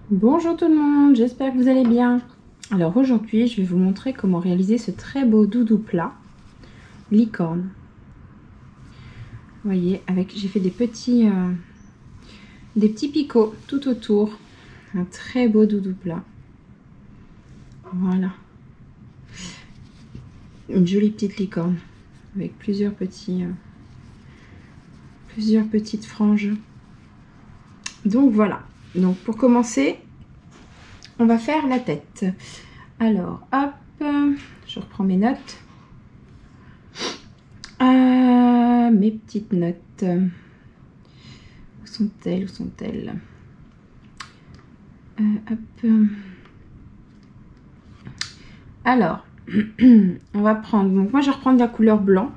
Bonjour tout le monde, j'espère que vous allez bien. Alors aujourd'hui, je vais vous montrer comment réaliser ce très beau doudou plat, licorne. Vous voyez, j'ai fait des petits picots tout autour. Un très beau doudou plat. Voilà. Une jolie petite licorne avec plusieurs petites franges. Donc voilà. Donc pour commencer, on va faire la tête. Alors, hop, je reprends mes notes. Mes petites notes. Où sont-elles? Où sont-elles? Hop. Alors, on va prendre... Donc moi, je vais reprendre la couleur blanc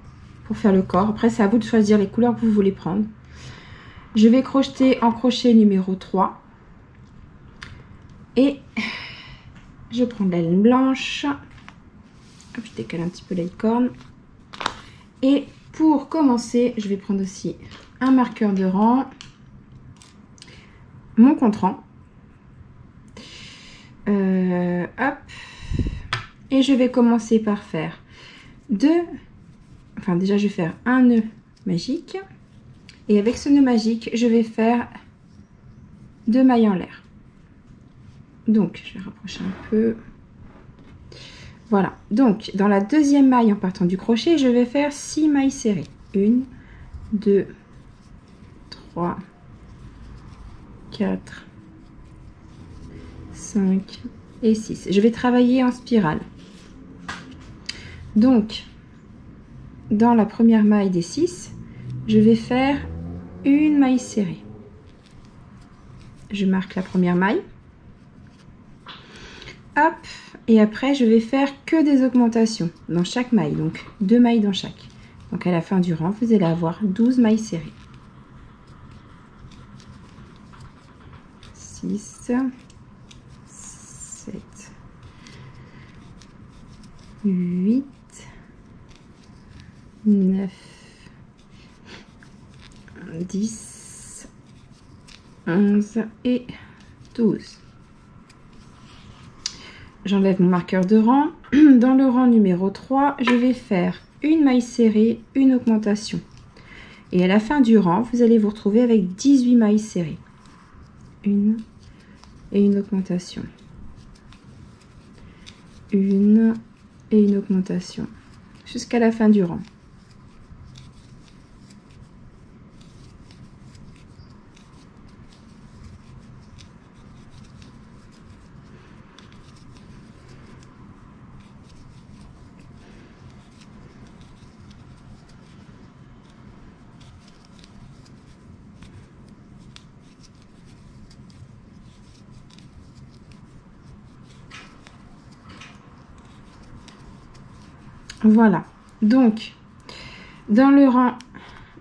pour faire le corps. Après, c'est à vous de choisir les couleurs que vous voulez prendre. Je vais crocheter en crochet numéro 3. Et je prends de la laine blanche. Hop, je décale un petit peu la licorne. Et pour commencer, je vais prendre aussi un marqueur de rang, mon contre-rang. Hop. Et je vais commencer par faire déjà je vais faire un nœud magique. Et avec ce nœud magique, je vais faire 2 mailles en l'air. Donc, je vais rapprocher un peu. Voilà. Donc, dans la deuxième maille, en partant du crochet, je vais faire 6 mailles serrées. 1, 2, 3, 4, 5 et 6. Je vais travailler en spirale. Donc, dans la première maille des 6, je vais faire une maille serrée. Je marque la première maille. Hop, et après je vais faire que des augmentations dans chaque maille, donc 2 mailles dans chaque. Donc à la fin du rang, vous allez avoir 12 mailles serrées. 6, 7, 8, 9, 10, 11 et 12. J'enlève mon marqueur de rang. Dans le rang numéro 3, je vais faire une maille serrée, une augmentation. Et à la fin du rang, vous allez vous retrouver avec 18 mailles serrées. Une et une augmentation. Une et une augmentation. Jusqu'à la fin du rang. Voilà, donc dans le rang,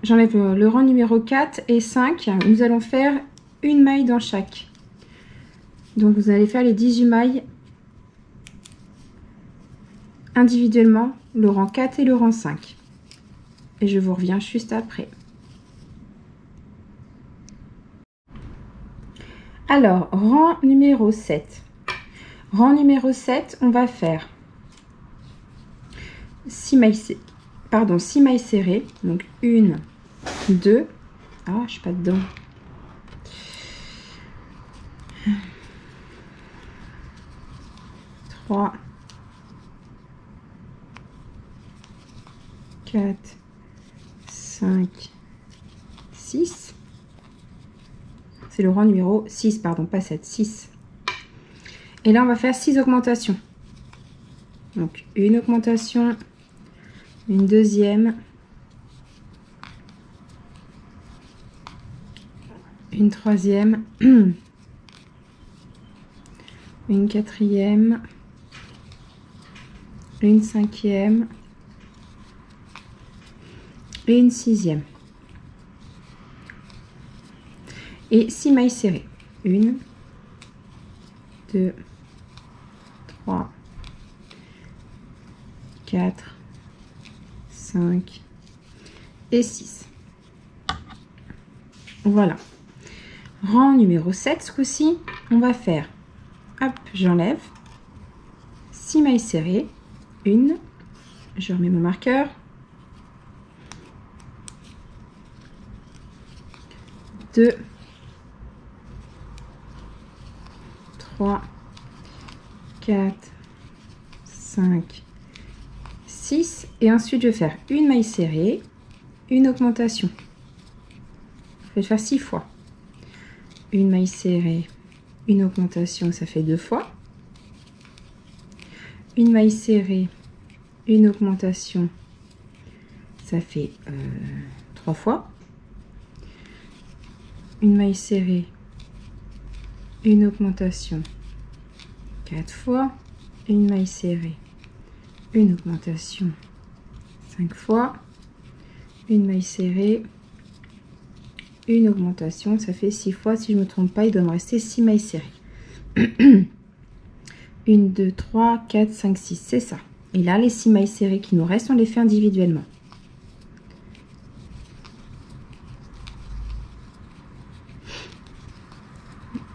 j'enlève le rang numéro 4 et 5, nous allons faire une maille dans chaque. Donc vous allez faire les 18 mailles individuellement, le rang 4 et le rang 5. Et je vous reviens juste après. Alors, rang numéro 7. Rang numéro 7, on va faire 6 mailles serrées, donc 1, 2, ah je suis pas dedans, 3, 4, 5, 6, c'est le rang numéro 6, pardon, pas 7, 6. Et là on va faire 6 augmentations, donc une augmentation, une deuxième, une troisième, une quatrième, une cinquième et une sixième. Et 6 mailles serrées. 1, 2, 3, 4, 5 et 6. Voilà. Rang numéro 7 ce coup-ci. on va faire, hop, j'enlève 6 mailles serrées, 1, je remets mon marqueur, 2, 3, 4, 5, 6 et ensuite je vais faire une maille serrée, une augmentation. Je vais faire 6 fois. Une maille serrée, une augmentation, ça fait 2 fois. Une maille serrée, une augmentation, ça fait 3 fois. Une maille serrée, une augmentation, 4 fois. Une maille serrée, une augmentation, 5 fois. Une maille serrée, une augmentation, ça fait 6 fois. Si je ne me trompe pas, il doit me rester 6 mailles serrées. 1, 2, 3, 4, 5, 6, c'est ça. Et là, les 6 mailles serrées qui nous restent, on les fait individuellement.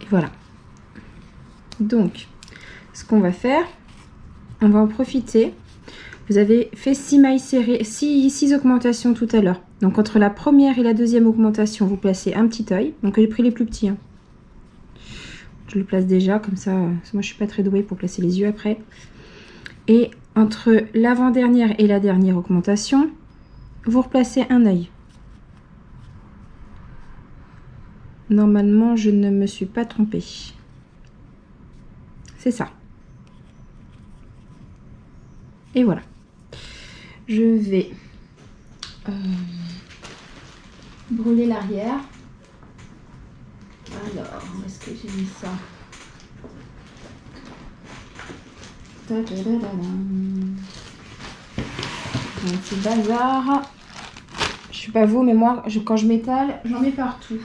Et voilà. Donc, ce qu'on va faire, on va en profiter. Vous avez fait 6 mailles serrées, 6 augmentations tout à l'heure. Donc, entre la première et la deuxième augmentation, vous placez un petit œil. Donc, j'ai pris les plus petits. Hein. Je le place déjà, comme ça. Moi, je suis pas très douée pour placer les yeux après. Et entre l'avant-dernière et la dernière augmentation, vous replacez un œil. Normalement, je ne me suis pas trompée. C'est ça. Et voilà. Je vais brûler l'arrière. Alors, où est-ce que j'ai mis ça? Un petit bazar. Je sais pas vous, mais moi, quand je m'étale, j'en mets partout.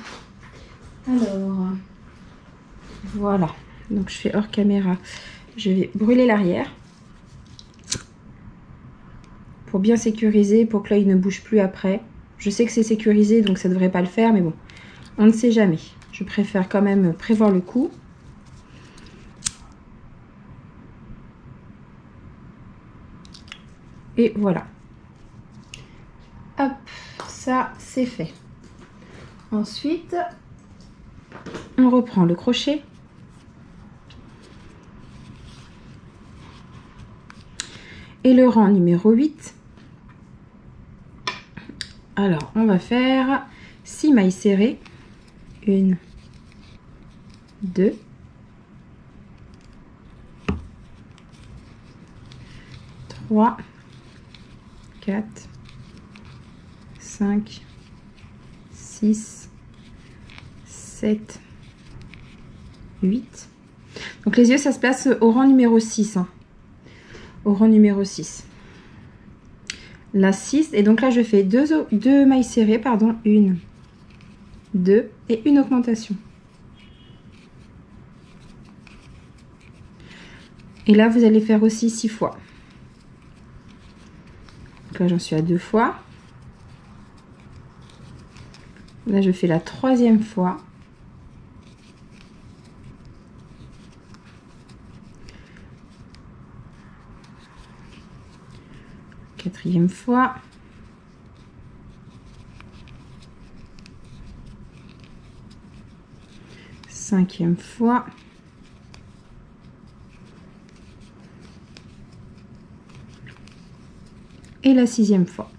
Alors, voilà. Donc, je fais hors caméra. Je vais brûler l'arrière. Pour bien sécuriser, pour que l'œil ne bouge plus après. Je sais que c'est sécurisé, donc ça ne devrait pas le faire, mais bon, on ne sait jamais. Je préfère quand même prévoir le coup. Et voilà. Hop, ça c'est fait. Ensuite, on reprend le crochet. Et le rang numéro 8. Alors, on va faire 6 mailles serrées. 1, 2, 3, 4, 5, 6, 7, 8. Donc les yeux, ça se place au rang numéro 6. Hein. Au rang numéro 6. La 6. Et donc là, je fais deux mailles serrées, pardon. 1, 2 et une augmentation. Et là, vous allez faire aussi 6 fois. Donc là, j'en suis à 2 fois. Là, je fais la 3e fois. Quatrième fois. Cinquième fois. Et la 6e fois.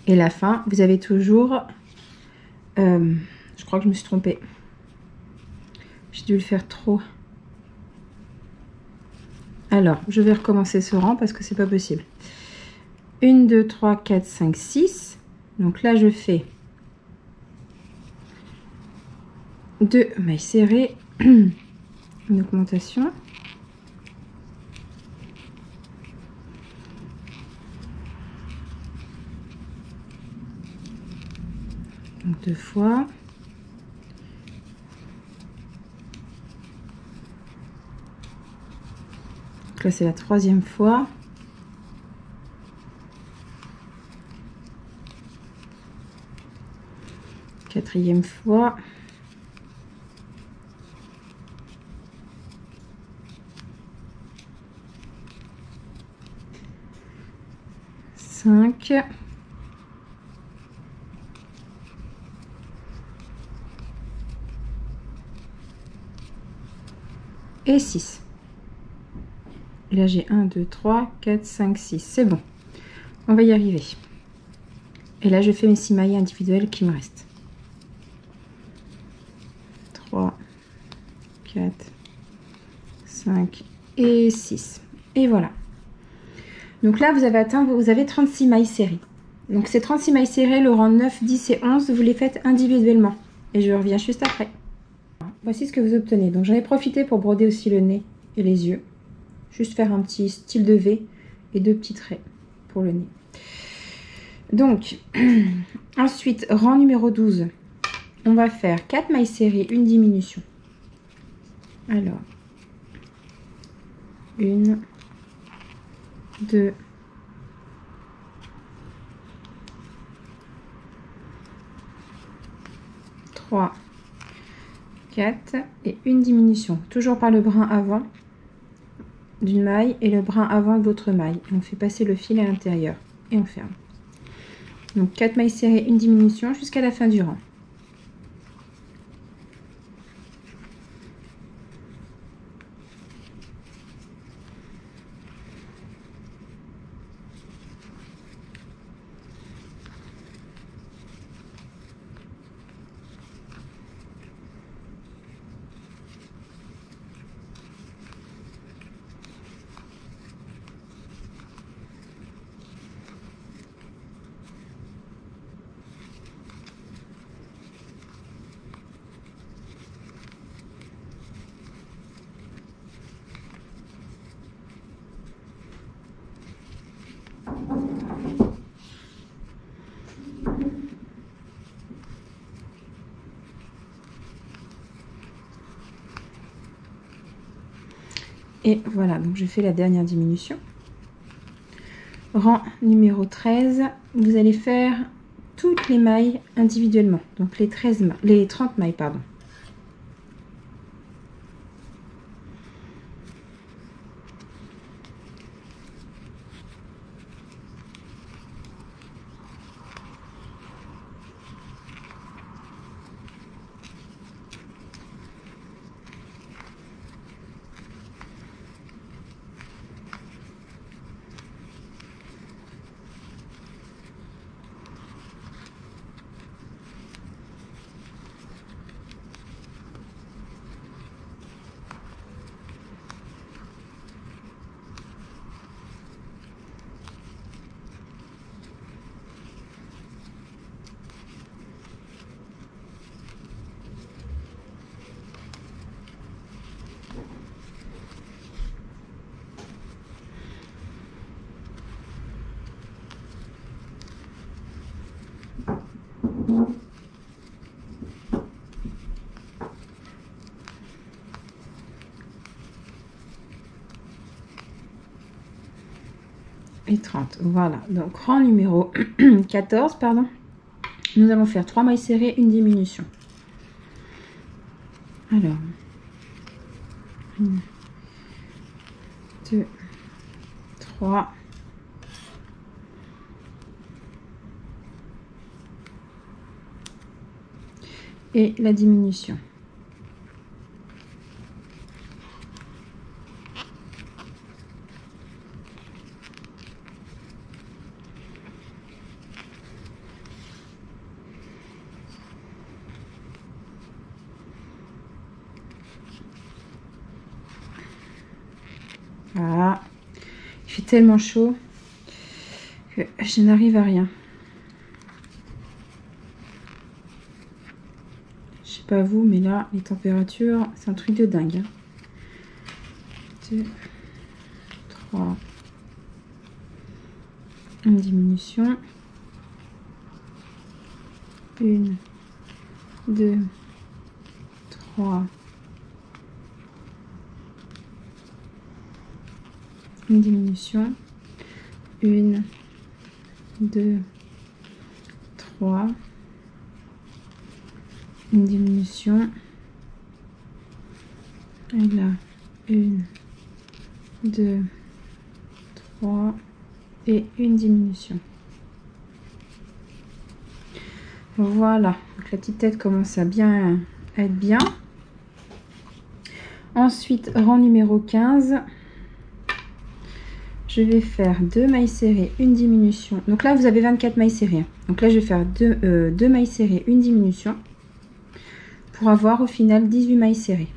Et la fin, vous avez toujours... je crois que je me suis trompée. J'ai dû le faire trop. Alors, je vais recommencer ce rang parce que c'est pas possible. 1, 2, 3, 4, 5, 6. Donc là, je fais 2 mailles serrées, une augmentation. Donc 2 fois. Donc là, c'est la 3e fois. Quatrième fois. 5. Et 6. Et là, j'ai 1, 2, 3, 4, 5, 6. C'est bon. On va y arriver. Et là, je fais mes 6 mailles individuelles qui me restent. 3, 4, 5 et 6. Et voilà. Donc là, vous avez 36 mailles serrées. Donc ces 36 mailles serrées, le rang 9, 10 et 11, vous les faites individuellement. Et je reviens juste après. Voici ce que vous obtenez. Donc j'en ai profité pour broder aussi le nez et les yeux. Juste faire un petit style de V et 2 petits traits pour le nez. Donc, ensuite, rang numéro 12. On va faire 4 mailles serrées, une diminution. Alors, 1, 2, 3, 4 et une diminution. Toujours par le brin avant d'une maille et le brin avant de l'autre maille. Et on fait passer le fil à l'intérieur et on ferme. Donc 4 mailles serrées, une diminution jusqu'à la fin du rang. Et voilà, donc je fais la dernière diminution. Rang numéro 13, vous allez faire toutes les mailles individuellement. Donc les 30 mailles, pardon. Et 30, voilà. Donc rang numéro 14, pardon. Nous allons faire 3 mailles serrées, une diminution. Alors, 1, 2, 3. Et la diminution. Voilà. Il fait tellement chaud que je n'arrive à rien. Je sais pas vous, mais là, les températures, c'est un truc de dingue. 2, 3. Une diminution. 1, 2, 3. Une diminution. 1, 2, 3. Une diminution. Et là, 1, 2, 3. Et une diminution. Voilà, donc la petite tête commence à bien être bien. Ensuite, rang numéro 15. Je vais faire 2 mailles serrées, une diminution. Donc là, vous avez 24 mailles serrées. Donc là, je vais faire 2 mailles serrées, une diminution. Pour avoir au final 18 mailles serrées.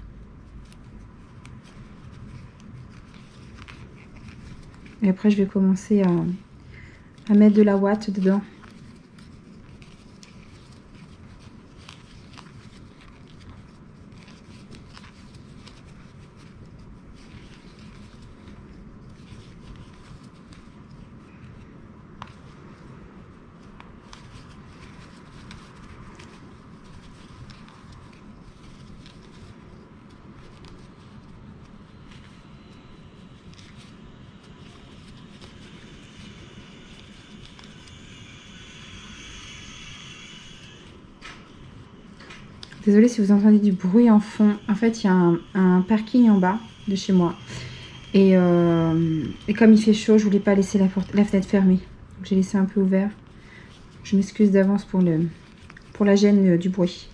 Et après, je vais commencer à mettre de la ouate dedans. Désolée si vous entendez du bruit en fond. En fait, il y a un parking en bas de chez moi. Et comme il fait chaud, je voulais pas laisser la fenêtre fermée. J'ai laissé un peu ouvert. Je m'excuse d'avance pour la gêne du bruit.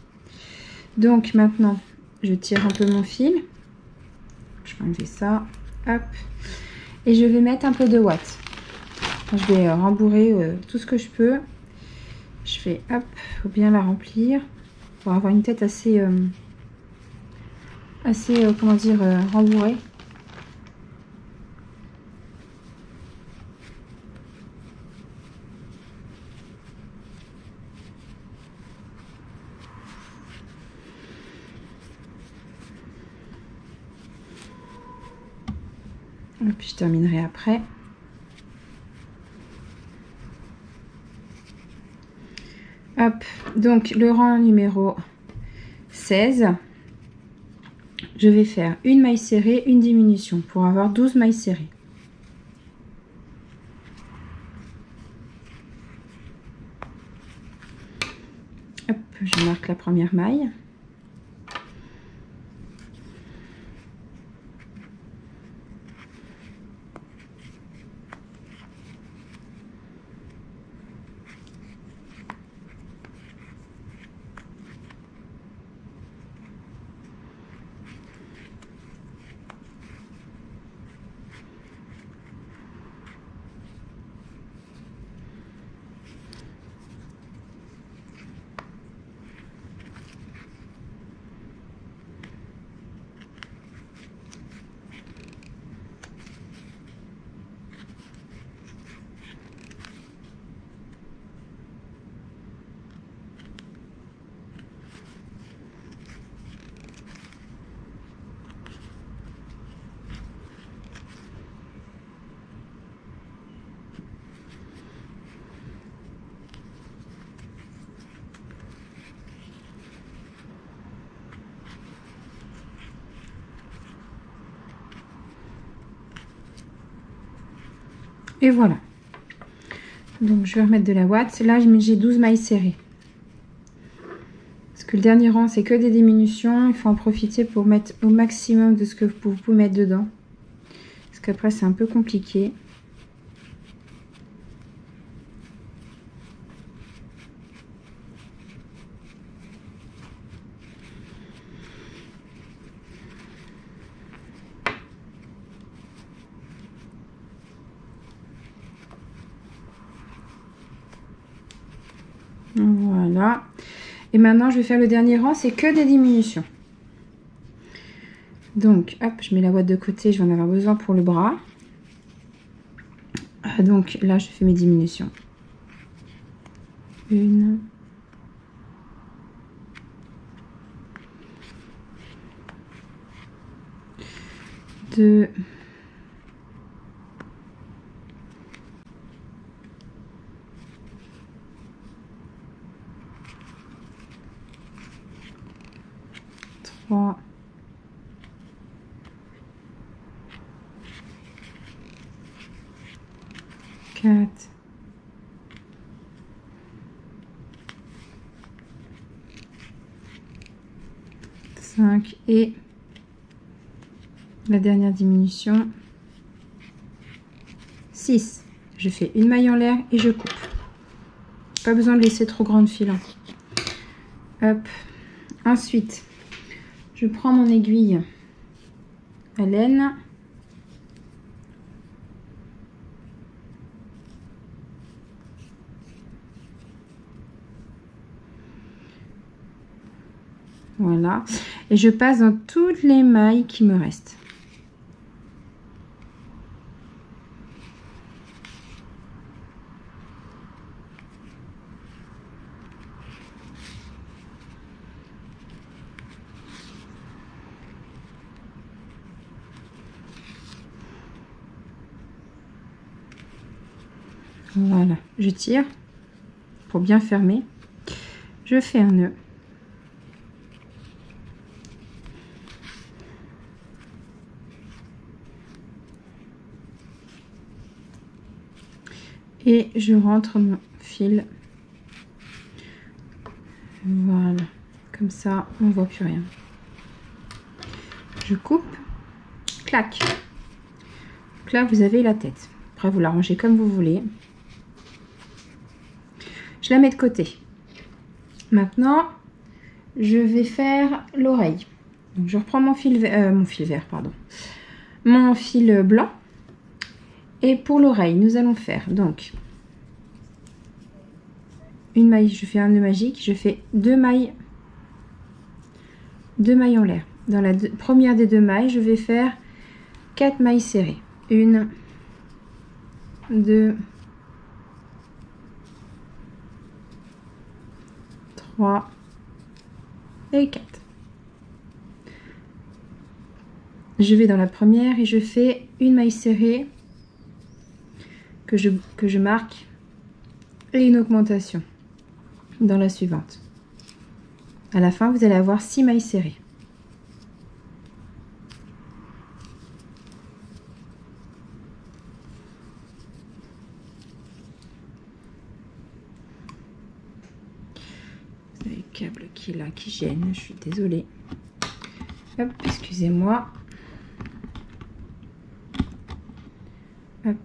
Donc maintenant, je tire un peu mon fil. Je vais enlever ça. Hop. Et je vais mettre un peu de ouate. Je vais rembourrer tout ce que je peux. Je fais hop, faut bien la remplir. Pour avoir une tête assez comment dire, rembourrée. Et puis je terminerai après. Hop, donc le rang numéro 16. Je vais faire une maille serrée, une diminution pour avoir 12 mailles serrées. Hop, je marque la première maille. Et voilà. Donc je vais remettre de la ouate. Là j'ai 12 mailles serrées. Parce que le dernier rang c'est que des diminutions. Il faut en profiter pour mettre au maximum de ce que vous pouvez mettre dedans. Parce qu'après c'est un peu compliqué. Voilà. Et maintenant, je vais faire le dernier rang. C'est que des diminutions. Donc, hop, je mets la ouate de côté. Je vais en avoir besoin pour le bras. Donc, là, je fais mes diminutions. 1. 2. 3. 4. 5 et la dernière diminution 6. Je fais une maille en l'air et je coupe. Pas besoin de laisser trop grande fil. Hop. Ensuite, je prends mon aiguille à laine. Voilà. Et je passe dans toutes les mailles qui me restent. Voilà, je tire pour bien fermer. Je fais un nœud. Et je rentre mon fil. Voilà, comme ça, on voit plus rien. Je coupe, clac. Donc là, vous avez la tête. Après, vous l'arrangez comme vous voulez. Je la mets de côté. Maintenant, je vais faire l'oreille. Donc, je reprends mon fil vert, pardon. Mon fil blanc. Et pour l'oreille, nous allons faire donc une maille. Je fais un nœud magique. Je fais deux mailles en l'air. Dans la première des deux mailles, je vais faire 4 mailles serrées. 1, 2, 3 et 4. Je vais dans la première et je fais une maille serrée que je marque et une augmentation dans la suivante. À la fin, vous allez avoir 6 mailles serrées. Vous avez le câble qui est là, qui gêne, je suis désolée. Hop, excusez-moi. Hop.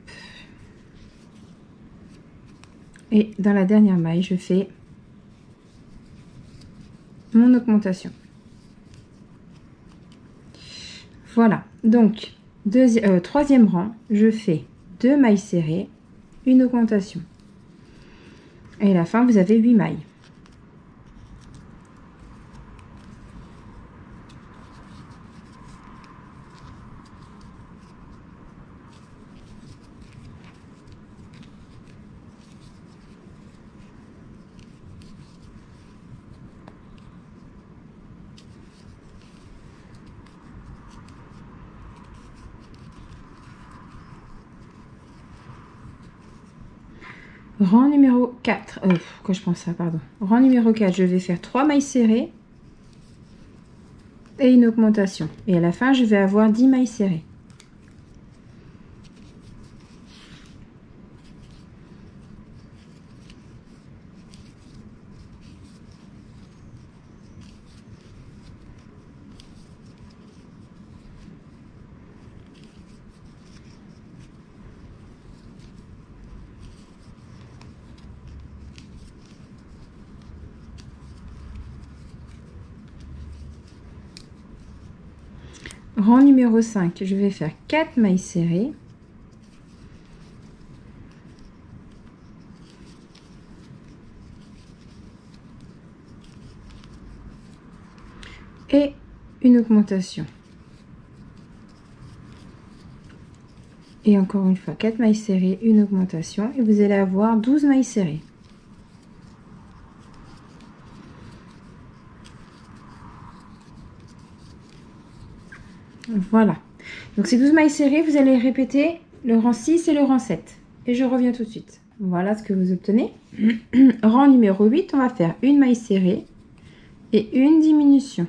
Et dans la dernière maille, je fais mon augmentation. Voilà, donc troisième rang, je fais 2 mailles serrées, une augmentation. Et à la fin, vous avez 8 mailles. Rang numéro 4, quoi je pense ça, pardon. Rang numéro 4, je vais faire 3 mailles serrées et une augmentation. Et à la fin, je vais avoir 10 mailles serrées. Rang numéro 5, je vais faire 4 mailles serrées. Et une augmentation. Et encore une fois, 4 mailles serrées, une augmentation. Et vous allez avoir 12 mailles serrées. Voilà. Donc ces 12 mailles serrées, vous allez répéter le rang 6 et le rang 7. Et je reviens tout de suite. Voilà ce que vous obtenez. Rang numéro 8, on va faire une maille serrée et une diminution.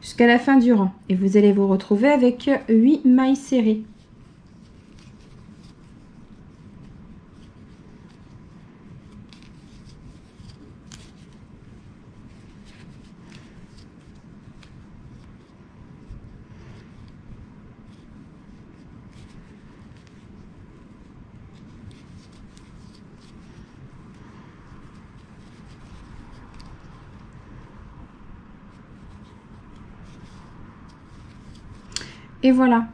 Jusqu'à la fin du rang. Et vous allez vous retrouver avec 8 mailles serrées. Et voilà.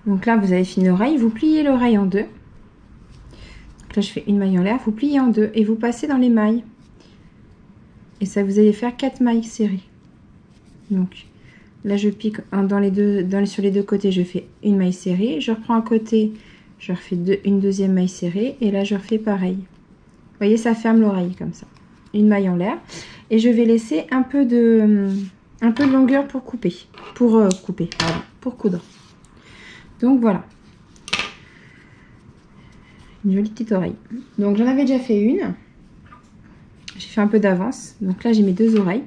Donc là, vous avez fini l'oreille. Vous pliez l'oreille en deux. Donc là, je fais une maille en l'air. Vous pliez en deux et vous passez dans les mailles. Et ça, vous allez faire 4 mailles serrées. Donc là, je pique sur les deux côtés. Je fais une maille serrée. Je reprends un côté. Je refais une deuxième maille serrée. Et là, je refais pareil. Vous voyez, ça ferme l'oreille comme ça. Une maille en l'air. Et je vais laisser un peu de longueur pour couper. Pour coudre. Donc voilà. Une jolie petite oreille. Donc j'en avais déjà fait une. J'ai fait un peu d'avance. Donc là, j'ai mes 2 oreilles.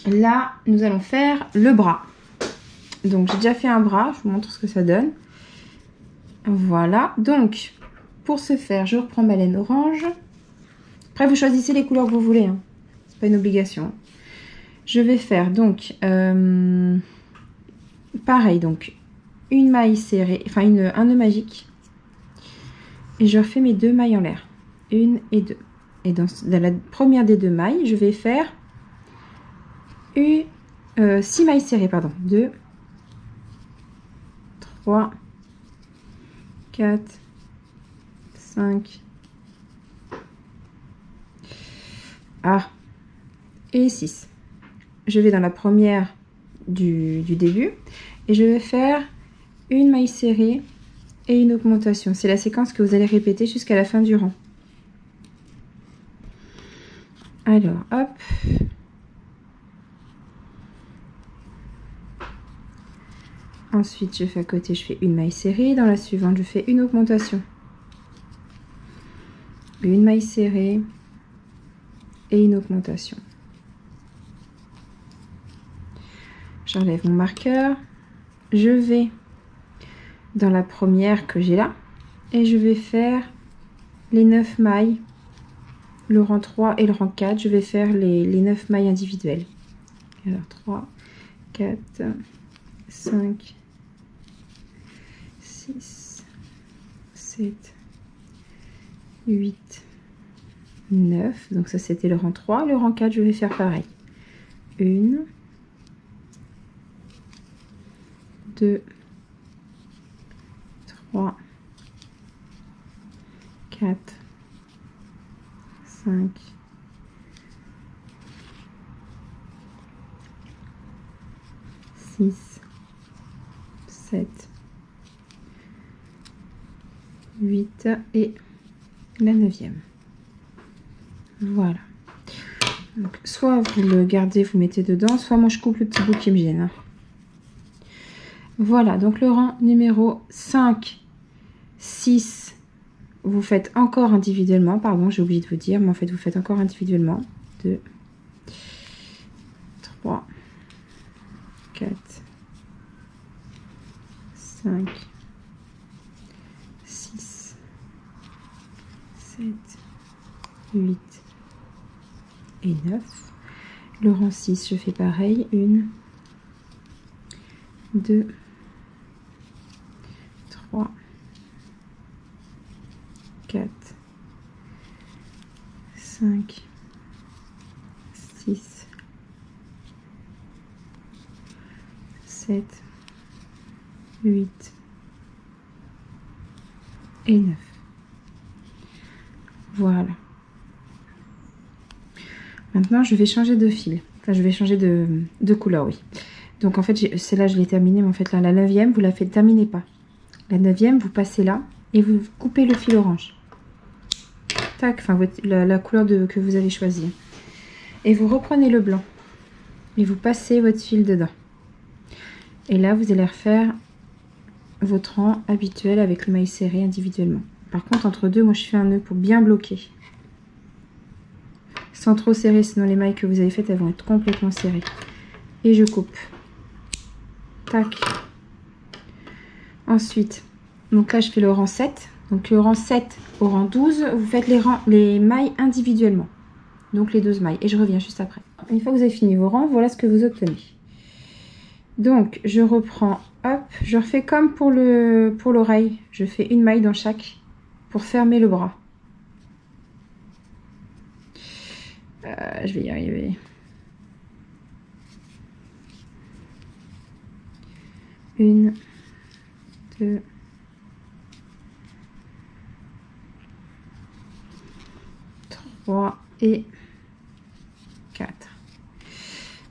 Là, nous allons faire le bras. Donc j'ai déjà fait un bras. Je vous montre ce que ça donne. Voilà. Donc, pour ce faire, je reprends ma laine orange. Après, vous choisissez les couleurs que vous voulez. Hein. C'est pas une obligation. Je vais faire donc pareil, donc une maille serrée, enfin un nœud magique. Et je refais mes 2 mailles en l'air. 1 et 2. Et dans la première des 2 mailles, je vais faire 6 mailles serrées, pardon. 2, 3, 4, 5, et 6. Je vais dans la première du début et je vais faire une maille serrée et une augmentation. C'est la séquence que vous allez répéter jusqu'à la fin du rang. Alors, hop. Ensuite, je fais à côté, je fais une maille serrée. Dans la suivante, je fais une augmentation. Une maille serrée et une augmentation. J'enlève mon marqueur. Je vais dans la première que j'ai là et je vais faire les 9 mailles. Le rang 3 et le rang 4, je vais faire les 9 mailles individuelles. Alors 3, 4, 5, 6, 7, 8, 9. Donc ça c'était le rang 3. Le rang 4, je vais faire pareil. 1, 2, 3, 4, 5, 6, 7, 8 et la 9e. Voilà. Donc, soit vous le gardez, vous mettez dedans, soit moi je coupe le petit bout qui me gêne. Voilà, donc le rang numéro 5, 6, vous faites encore individuellement, pardon, j'ai oublié de vous dire, mais en fait vous faites encore individuellement. 2, 3, 4, 5, 6, 7, 8 et 9. Le rang 6, je fais pareil. 1, 2, 3, 4, 5, 6, 7, 8 et 9. Voilà. Maintenant, je vais changer de fil. Enfin, je vais changer de couleur, oui. Donc, en fait, celle-là, je l'ai terminée. Mais en fait, là, la 9e, vous la faites, terminez pas. La 9e, vous passez là et vous coupez le fil orange. Tac, enfin, la couleur que vous avez choisie. Et vous reprenez le blanc. Et vous passez votre fil dedans. Et là, vous allez refaire votre rang habituel avec le maille serré individuellement. Par contre, entre deux, moi, je fais un nœud pour bien bloquer. Sans trop serrer, sinon les mailles que vous avez faites, elles vont être complètement serrées. Et je coupe. Tac. Ensuite, donc là, je fais le rang 7. Donc, le rang 7 au rang 12, vous faites les mailles individuellement. Donc, les 12 mailles. Et je reviens juste après. Une fois que vous avez fini vos rangs, voilà ce que vous obtenez. Donc, je reprends, hop, je refais comme pour l'oreille. Je fais une maille dans chaque pour fermer le bras. Je vais y arriver. 1, 2, 3 et 4.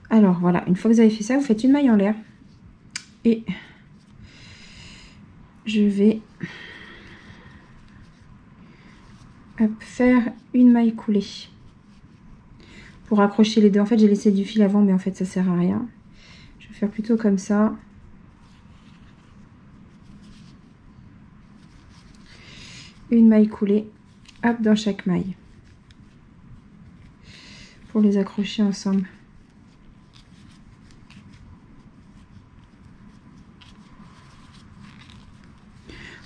Alors voilà, une fois que vous avez fait ça, vous faites une maille en l'air et je vais faire une maille coulée pour accrocher les deux. En fait, j'ai laissé du fil avant, mais en fait, ça sert à rien. Je vais faire plutôt comme ça. Une maille coulée, hop, dans chaque maille pour les accrocher ensemble.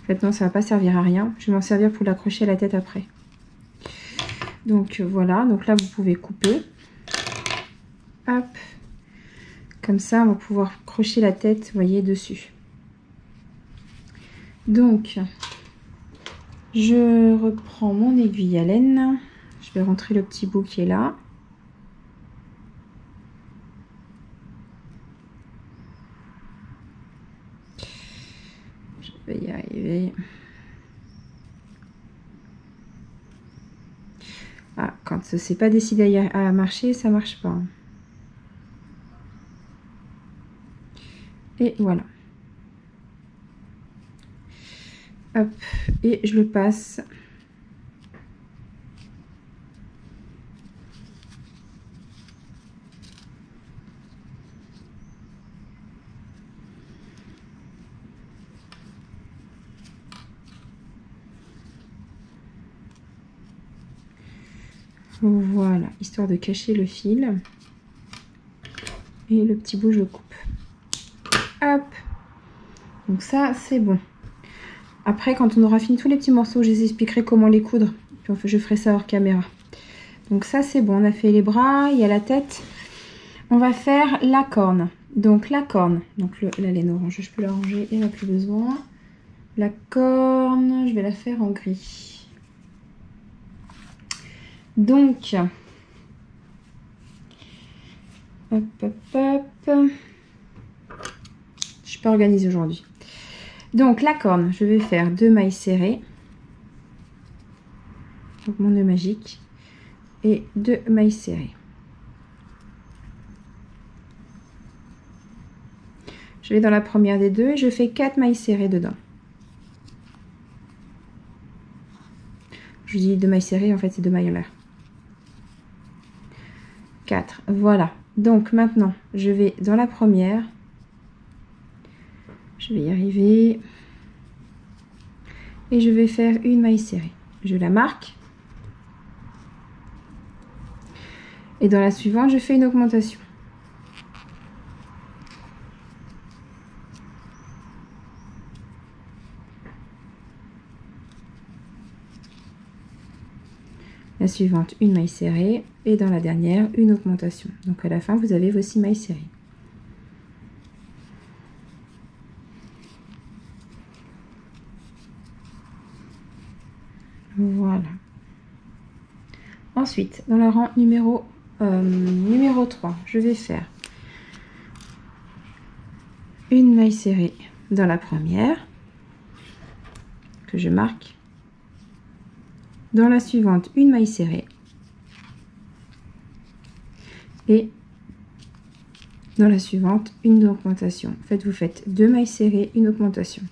En fait, non, ça va pas servir à rien. Je vais m'en servir pour l'accrocher à la tête après. Donc voilà, donc là vous pouvez couper. Hop, comme ça on va pouvoir crocher la tête, vous voyez, dessus. Donc je reprends mon aiguille à laine. Je vais rentrer le petit bout qui est là. Je vais y arriver. Ah, quand c'est pas décidé à marcher, ça marche pas. Et voilà. Hop, et je le passe. Voilà, histoire de cacher le fil. Et le petit bout, je le coupe. Hop. Donc ça, c'est bon. Après, quand on aura fini tous les petits morceaux, je vous expliquerai comment les coudre. Puis je ferai ça hors caméra. Donc ça, c'est bon. On a fait les bras, il y a la tête. On va faire la corne. Donc la corne. Donc la laine orange, je peux la ranger, il n'y en a plus besoin. La corne, je vais la faire en gris. Donc, hop, hop, hop. Je suis pas organisée aujourd'hui. Donc la corne, je vais faire 2 mailles serrées. Donc mon nœud magique. Et 2 mailles serrées. Je vais dans la première des deux et je fais 4 mailles serrées dedans. Je dis 2 mailles serrées, en fait c'est 2 mailles en l'air. 4, voilà. Donc maintenant, je vais dans la première. Je vais y arriver. Et je vais faire une maille serrée. Je la marque. Et dans la suivante, je fais une augmentation. La suivante, une maille serrée. Et dans la dernière, une augmentation. Donc à la fin, vous avez vos 6 mailles serrées. Voilà. Ensuite, dans le rang numéro 3, je vais faire une maille serrée dans la première, que je marque. Dans la suivante, une maille serrée. Et dans la suivante, une augmentation. En fait, vous faites 2 mailles serrées, une augmentation.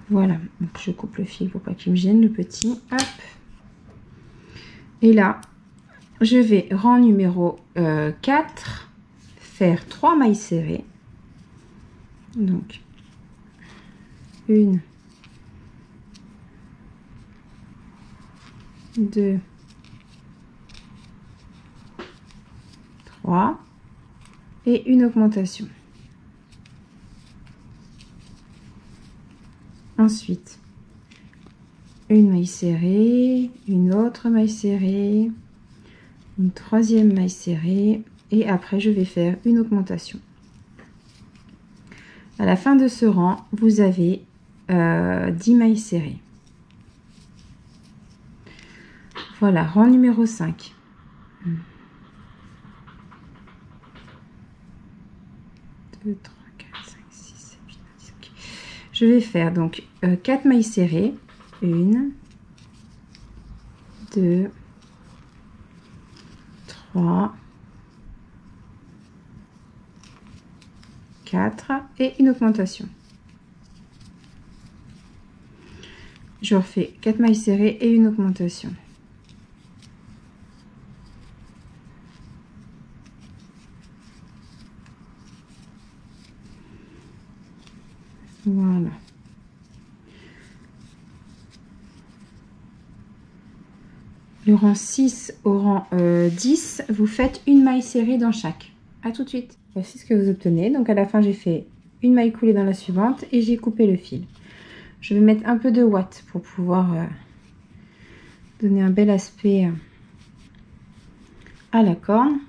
Voilà, donc je coupe le fil pour pas qu'il me gêne, le petit. Hop. Et là, je vais, rang numéro 4, faire 3 mailles serrées. Donc, 1, 2, 3 et une augmentation. Ensuite, une maille serrée, une autre maille serrée, une troisième maille serrée et après je vais faire une augmentation. À la fin de ce rang, vous avez 10 mailles serrées. Voilà, rang numéro 5. Je vais faire donc 4 mailles serrées. 1, 2, 3, 4 et une augmentation. Je refais 4 mailles serrées et une augmentation. Voilà. Le rang 6 au rang 10, vous faites une maille serrée dans chaque. A tout de suite. Voici ce que vous obtenez. Donc à la fin, j'ai fait une maille coulée dans la suivante et j'ai coupé le fil. Je vais mettre un peu de ouate pour pouvoir donner un bel aspect à la corne.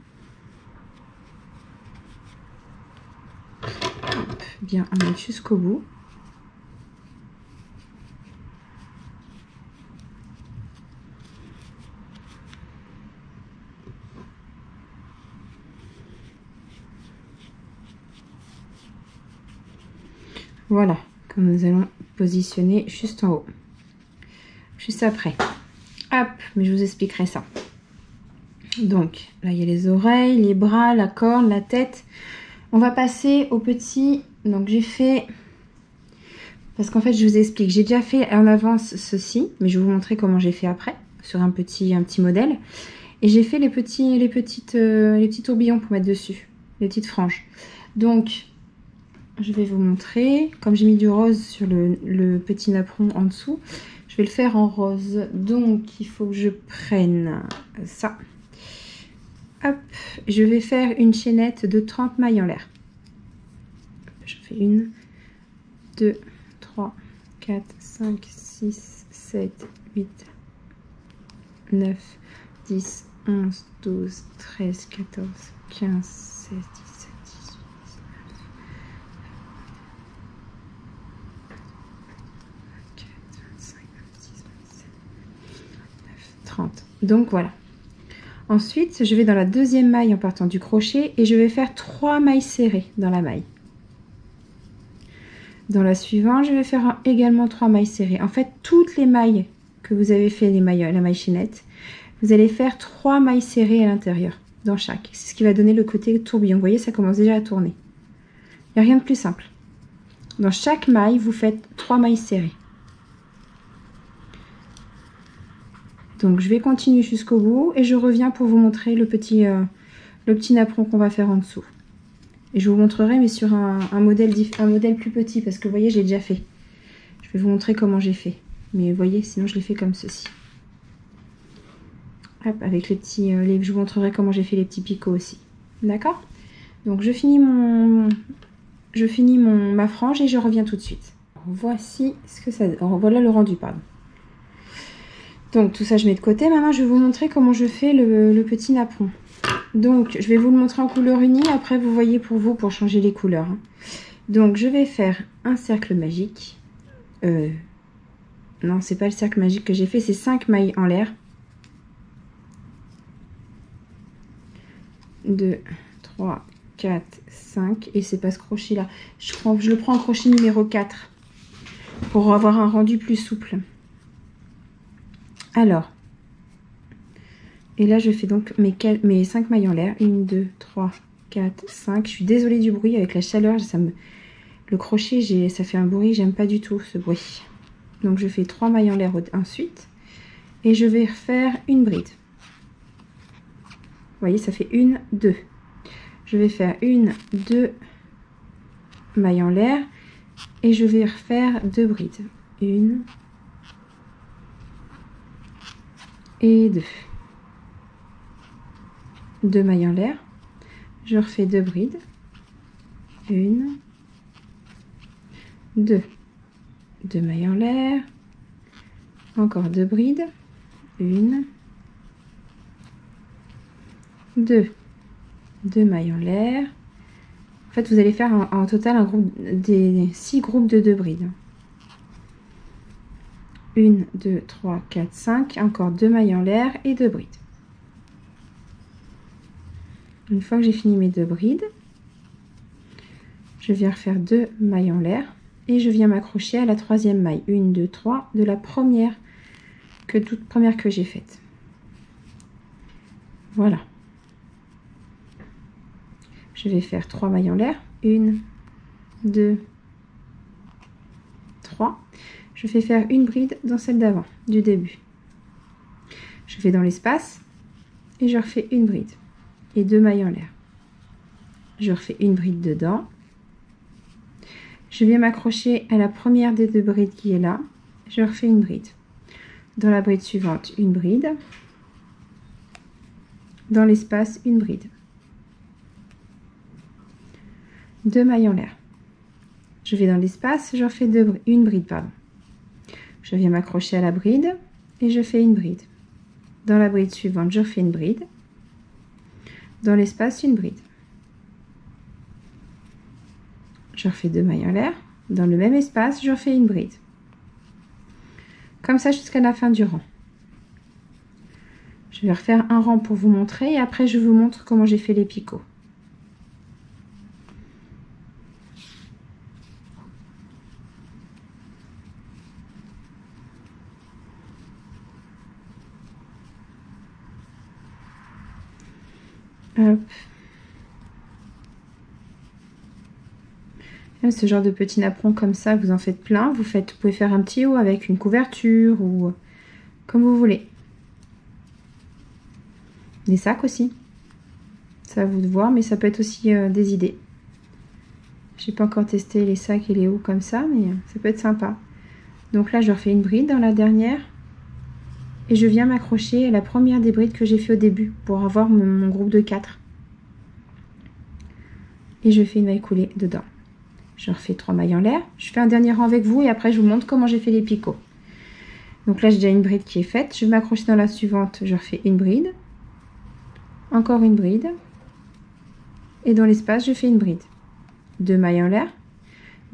Hop, bien, on met jusqu'au bout. Voilà, comme nous allons positionner juste en haut. Juste après. Hop, mais je vous expliquerai ça. Donc, là, il y a les oreilles, les bras, la corne, la tête. On va passer au petit. Donc, j'ai fait... Parce qu'en fait, je vous explique. J'ai déjà fait en avance ceci, mais je vais vous montrer comment j'ai fait après, sur un petit modèle. Et j'ai fait les petits tourbillons pour mettre dessus, les petites franges. Donc... je vais vous montrer, comme j'ai mis du rose sur le petit napperon en dessous, je vais le faire en rose. Donc, il faut que je prenne ça. Hop, je vais faire une chaînette de 30 mailles en l'air. Je fais 1, 2, 3, 4, 5, 6, 7, 8, 9, 10, 11, 12, 13, 14, 15, 16, 17, 18, 30. Donc voilà. Ensuite, je vais dans la deuxième maille en partant du crochet et je vais faire 3 mailles serrées dans la maille. Dans la suivante, je vais faire également 3 mailles serrées. En fait, toutes les mailles que vous avez fait, la maille chaînette, vous allez faire 3 mailles serrées à l'intérieur, dans chaque. C'est ce qui va donner le côté tourbillon. Vous voyez, ça commence déjà à tourner. Il n'y a rien de plus simple. Dans chaque maille, vous faites 3 mailles serrées. Donc je vais continuer jusqu'au bout et je reviens pour vous montrer le petit napperon qu'on va faire en dessous. Et je vous montrerai mais sur un modèle plus petit parce que vous voyez, j'ai déjà fait. Je vais vous montrer comment j'ai fait. Mais vous voyez, sinon je l'ai fait comme ceci. Hop, avec les petits... je vous montrerai comment j'ai fait les petits picots aussi. D'accord? Donc je finis ma frange et je reviens tout de suite. Voici ce que ça... voilà le rendu, pardon. Donc tout ça je mets de côté. Maintenant je vais vous montrer comment je fais le petit napperon. Donc je vais vous le montrer en couleur unie. Après vous voyez pour vous pour changer les couleurs. Donc je vais faire un cercle magique. Non, c'est pas le cercle magique que j'ai fait. C'est 5 mailles en l'air. 2, 3, 4, 5. Et c'est pas ce crochet là. Je le prends en crochet numéro 4. Pour avoir un rendu plus souple. Alors, et là je fais donc mes 5 mailles en l'air. 1, 2, 3, 4, 5. Je suis désolée du bruit avec la chaleur. Le crochet, ça fait un bruit. J'aime pas du tout ce bruit. Donc je fais 3 mailles en l'air ensuite. Et je vais refaire une bride. Vous voyez, ça fait 1, 2. Je vais faire 1, 2 mailles en l'air. Et je vais refaire 2 brides. 1 et 2. 2 mailles en l'air. Je refais 2 brides. 1, 2. 2 mailles en l'air. Encore 2 brides. 1, 2. 2 mailles en l'air. fait, vous allez faire en total un groupe des 6 groupes de 2 brides. 1, 2, 3, 4, 5. Encore 2 mailles en l'air et 2 brides. Une fois que j'ai fini mes 2 brides, je viens refaire 2 mailles en l'air et je viens m'accrocher à la 3e maille. 1, 2, 3 de la toute première que j'ai faite. Voilà. Je vais faire 3 mailles en l'air. 1, 2, 3. Je fais faire une bride dans celle d'avant, du début. Je vais dans l'espace et je refais une bride et 2 mailles en l'air. Je refais une bride dedans. Je viens m'accrocher à la première des 2 brides qui est là. Je refais une bride. Dans la bride suivante, une bride. Dans l'espace, une bride. 2 mailles en l'air. Je vais dans l'espace, je refais une bride, pardon. Je viens m'accrocher à la bride et je fais une bride. Dans la bride suivante, je refais une bride. Dans l'espace, une bride. Je refais 2 mailles en l'air. Dans le même espace, je refais une bride. Comme ça jusqu'à la fin du rang. Je vais refaire un rang pour vous montrer et après je vous montre comment j'ai fait les picots. Hop. Ce genre de petits napperons comme ça, vous en faites plein. Vous pouvez faire un petit haut avec une couverture ou comme vous voulez. Des sacs aussi. C'est à vous de voir, mais ça peut être aussi des idées. J'ai pas encore testé les sacs et les hauts comme ça, mais ça peut être sympa. Donc là, je refais une bride dans la dernière. Et je viens m'accrocher à la première des brides que j'ai fait au début pour avoir mon groupe de 4. Et je fais une maille coulée dedans. Je refais 3 mailles en l'air. Je fais un dernier rang avec vous et après je vous montre comment j'ai fait les picots. Donc là, j'ai déjà une bride qui est faite. Je vais m'accrocher dans la suivante. Je refais une bride. Encore une bride. Et dans l'espace, je fais une bride. 2 mailles en l'air.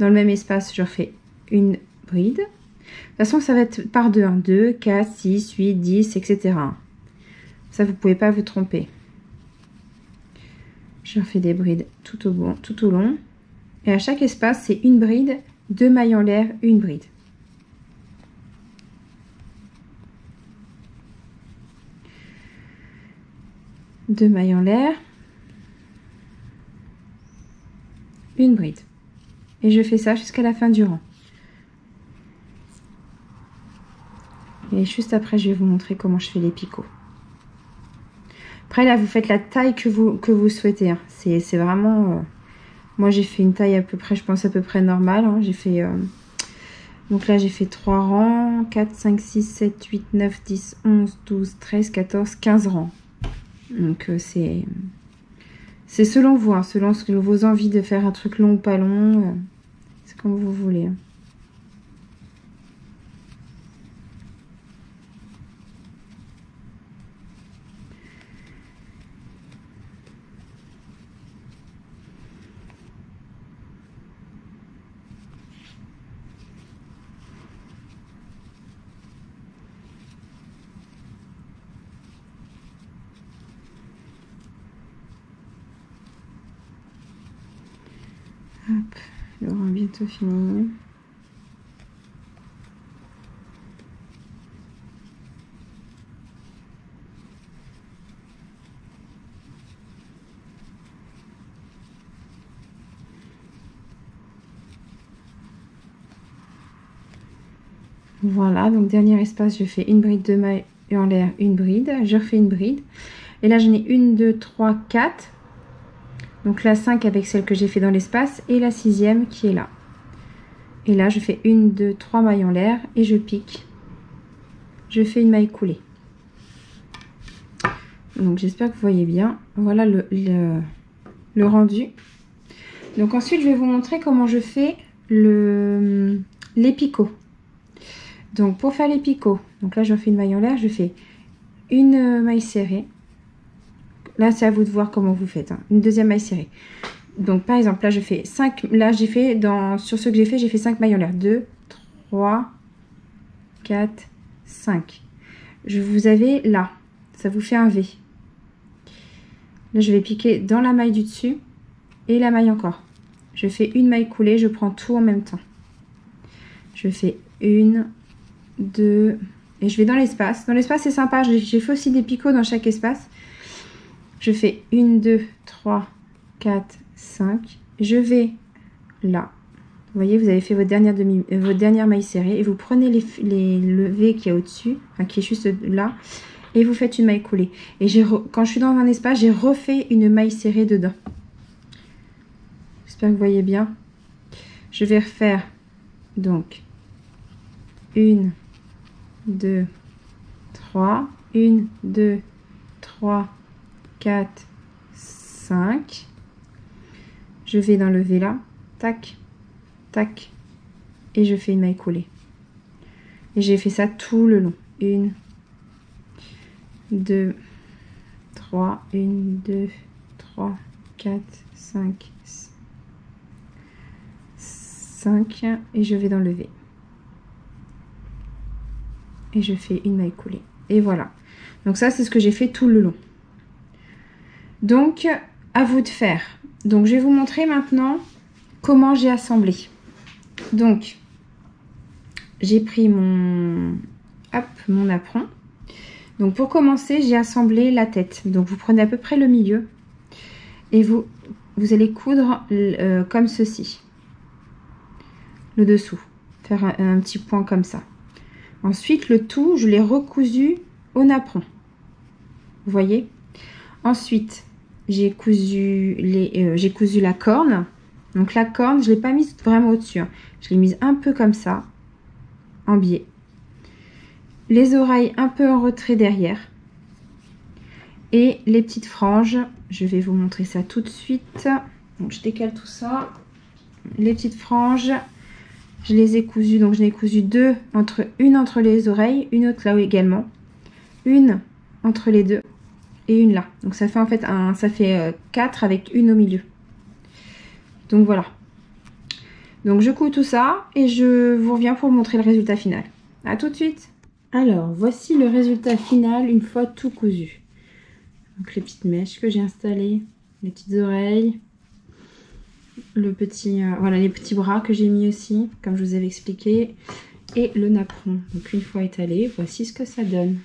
Dans le même espace, je refais une bride. De toute façon, ça va être par 2. 2, 4, 6, 8, 10, etc. Ça, vous ne pouvez pas vous tromper. Je refais des brides tout au long. Et à chaque espace, c'est une bride, 2 mailles en l'air, une bride. Deux mailles en l'air. Une bride. Et je fais ça jusqu'à la fin du rang. Et juste après, je vais vous montrer comment je fais les picots. Après, là, vous faites la taille que vous souhaitez. Hein. C'est vraiment... moi, j'ai fait une taille à peu près, je pense à peu près normale. Hein. J'ai fait... donc là, j'ai fait 3 rangs. 4, 5, 6, 7, 8, 9, 10, 11, 12, 13, 14, 15 rangs. Donc, c'est selon vous. Hein, selon vos envies de faire un truc long ou pas long. C'est comme vous voulez. Hein. Hop, le rang bientôt fini. Voilà, donc dernier espace, je fais une bride de maille en l'air, une bride. Je refais une bride. Et là, j'en ai 1, 2, 3, 4. Donc la 5 avec celle que j'ai fait dans l'espace et la 6e qui est là. Et là, je fais 1, 2, 3 mailles en l'air et je pique. Je fais une maille coulée. Donc j'espère que vous voyez bien. Voilà le rendu. Donc ensuite, je vais vous montrer comment je fais les picots. Donc pour faire les picots, donc là je fais une maille en l'air, je fais une maille serrée. Là c'est à vous de voir comment vous faites. Hein. Une deuxième maille serrée. Donc par exemple, là je fais 5, là j'ai fait, sur ce que j'ai fait 5 mailles en l'air. 2, 3, 4, 5. Vous avez là, ça vous fait un V. Là je vais piquer dans la maille du dessus et la maille encore. Je fais une maille coulée, je prends tout en même temps. Je fais 1, 2, et je vais dans l'espace. Dans l'espace c'est sympa, j'ai fait aussi des picots dans chaque espace. Je fais 1, 2, 3, 4, 5. Je vais là. Vous voyez, vous avez fait votre dernière maille serrée et vous prenez le V qui est au-dessus, enfin qui est juste là, et vous faites une maille coulée. Et quand je suis dans un espace, j'ai refait une maille serrée dedans. J'espère que vous voyez bien. Je vais refaire donc 1, 2, 3, 1, 2, 3, 4, 5. Je vais dans le V là, tac, tac, et je fais une maille coulée. Et j'ai fait ça tout le long. 1, 2, 3, 1, 2, 3, 4, 5, 5, et je vais dans le V. Et je fais une maille coulée. Et voilà. Donc ça, c'est ce que j'ai fait tout le long. Donc, à vous de faire. Donc, je vais vous montrer maintenant comment j'ai assemblé. Donc, j'ai pris mon apron. Donc, pour commencer, j'ai assemblé la tête. Donc, vous prenez à peu près le milieu et vous allez coudre comme ceci. Le dessous. Faire un petit point comme ça. Ensuite, le tout, je l'ai recousu au napperon. Vous voyez? Ensuite, j'ai cousu la corne. Donc la corne, je ne l'ai pas mise vraiment au-dessus. Hein. Je l'ai mise un peu comme ça, en biais. Les oreilles un peu en retrait derrière. Et les petites franges, je vais vous montrer ça tout de suite. Donc je décale tout ça. Les petites franges, je les ai cousues. Donc je l'ai cousu une entre les oreilles, une autre là également. Une entre les deux. Et une là. Donc ça fait en fait 4 avec une au milieu. Donc voilà. Donc je couds tout ça et je vous reviens pour vous montrer le résultat final. À tout de suite. Alors voici le résultat final une fois tout cousu. Donc les petites mèches que j'ai installées, les petites oreilles, voilà les petits bras que j'ai mis aussi, comme je vous avais expliqué, et le napperon. Donc une fois étalé, voici ce que ça donne.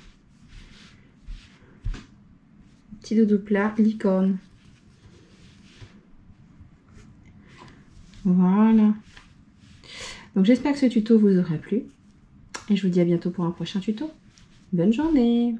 Petit doudou plat, licorne. Voilà. Donc j'espère que ce tuto vous aura plu. Et je vous dis à bientôt pour un prochain tuto. Bonne journée!